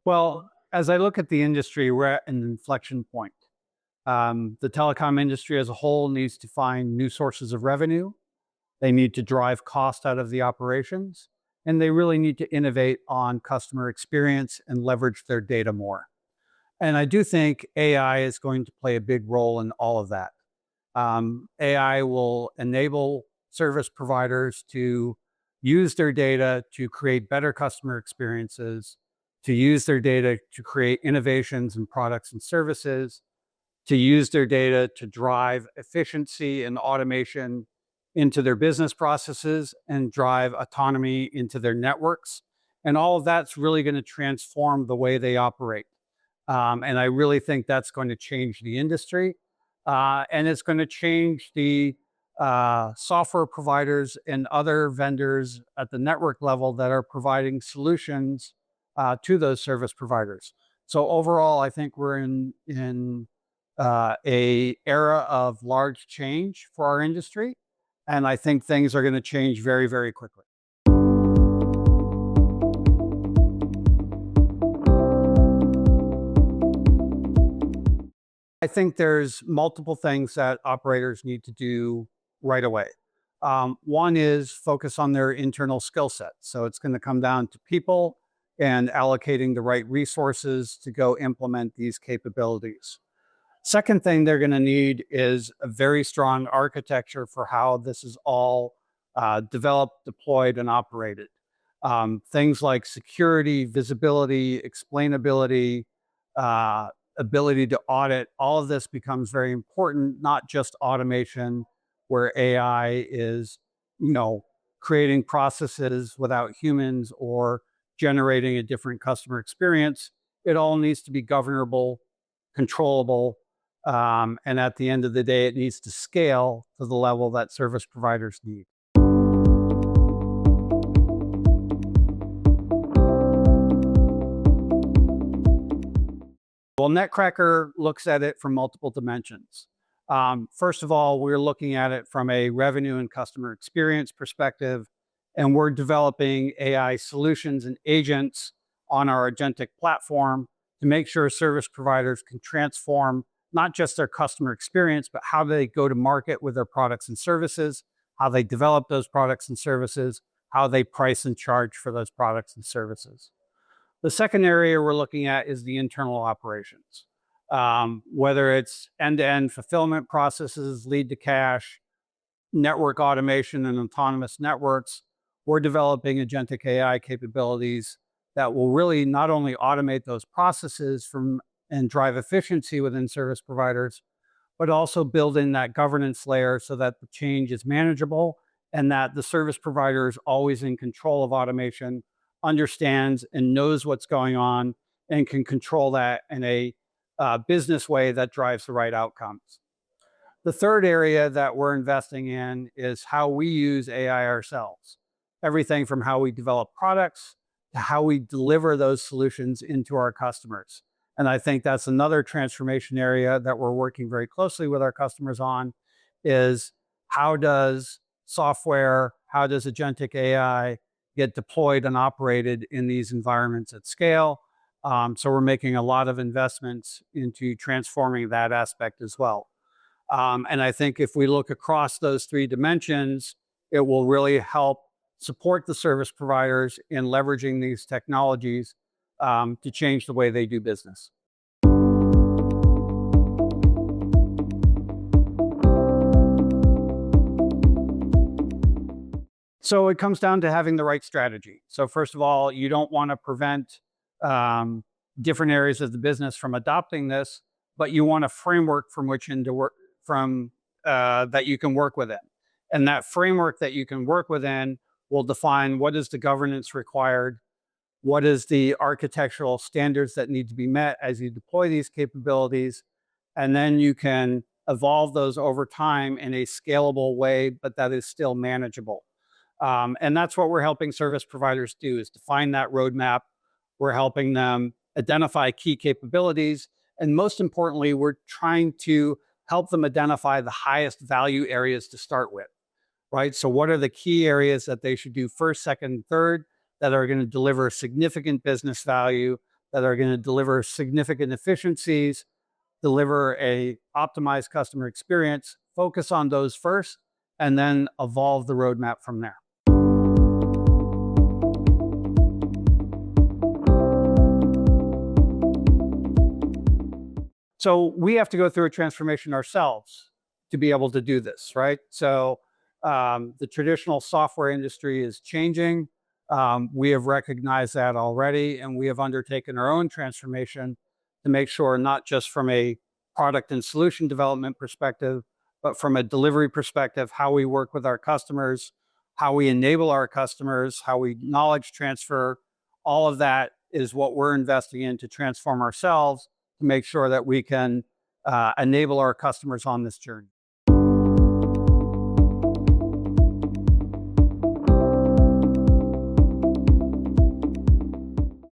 Well, as I look at the industry, we're at an inflection point. The telecom industry as a whole needs to find new sources of revenue. They need to drive cost out of the operations, and they really need to innovate on customer experience and leverage their data more. And I do think AI is going to play a big role in all of that. AI will enable service providers to use their data to create better customer experiences, to use their data to create innovations in products and services, to use their data to drive efficiency and automation into their business processes and drive autonomy into their networks. And all of that's really going to transform the way they operate. And I really think that's going to change the industry. And it's going to change the software providers and other vendors at the network level that are providing solutions to those service providers. So overall, I think we're in a era of large change for our industry, and I think things are going to change very, very quickly. I think there's multiple things that operators need to do right away. One is focus on their internal skill set. So it's going to come down to people and allocating the right resources to go implement these capabilities. Second thing they're going to need is a very strong architecture for how this is all developed, deployed, and operated. Things like security, visibility, explainability, ability to audit, all of this becomes very important, not just automation where AI is, creating processes without humans or generating a different customer experience. It all needs to be governable, controllable, and at the end of the day, it needs to scale to the level that service providers need. Well, Netcracker looks at it from multiple dimensions. First of all, we're looking at it from a revenue and customer experience perspective, and we're developing AI solutions and agents on our agentic platform to make sure service providers can transform not just their customer experience, but how they go to market with their products and services, how they develop those products and services, how they price and charge for those products and services. The second area we're looking at is the internal operations. Whether it's end-to-end fulfillment processes, lead to cash, network automation and autonomous networks, we're developing agentic AI capabilities that will really not only automate those processes and drive efficiency within service providers, but also build in that governance layer so that the change is manageable and that the service provider is always in control of automation, understands and knows what's going on, and can control that in a business way that drives the right outcomes. The third area that we're investing in is how we use AI ourselves. Everything from how we develop products to how we deliver those solutions into our customers. And I think that's another transformation area that we're working very closely with our customers on is how does software, how does agentic AI get deployed and operated in these environments at scale? So we're making a lot of investments into transforming that aspect as well. And I think if we look across those three dimensions, it will really help support the service providers in leveraging these technologies to change the way they do business. So it comes down to having the right strategy. So first of all, you don't want to prevent different areas of the business from adopting this, but you want a framework from which that you can work within. And that framework that you can work within will define what is the governance required, what is the architectural standards that need to be met as you deploy these capabilities, and then you can evolve those over time in a scalable way, but that is still manageable. And that's what we're helping service providers do, is define that roadmap. We're helping them identify key capabilities. And most importantly, we're trying to help them identify the highest value areas to start with, right? So what are the key areas that they should do first, second, third that are going to deliver significant business value that are going to deliver significant efficiencies, deliver a optimized customer experience, focus on those first, and then evolve the roadmap from there. So we have to go through a transformation ourselves to be able to do this, right? So the traditional software industry is changing. We have recognized that already, and we have undertaken our own transformation to make sure, not just from a product and solution development perspective, but from a delivery perspective, how we work with our customers, how we enable our customers, how we knowledge transfer, all of that is what we're investing in to transform ourselves to make sure that we can enable our customers on this journey.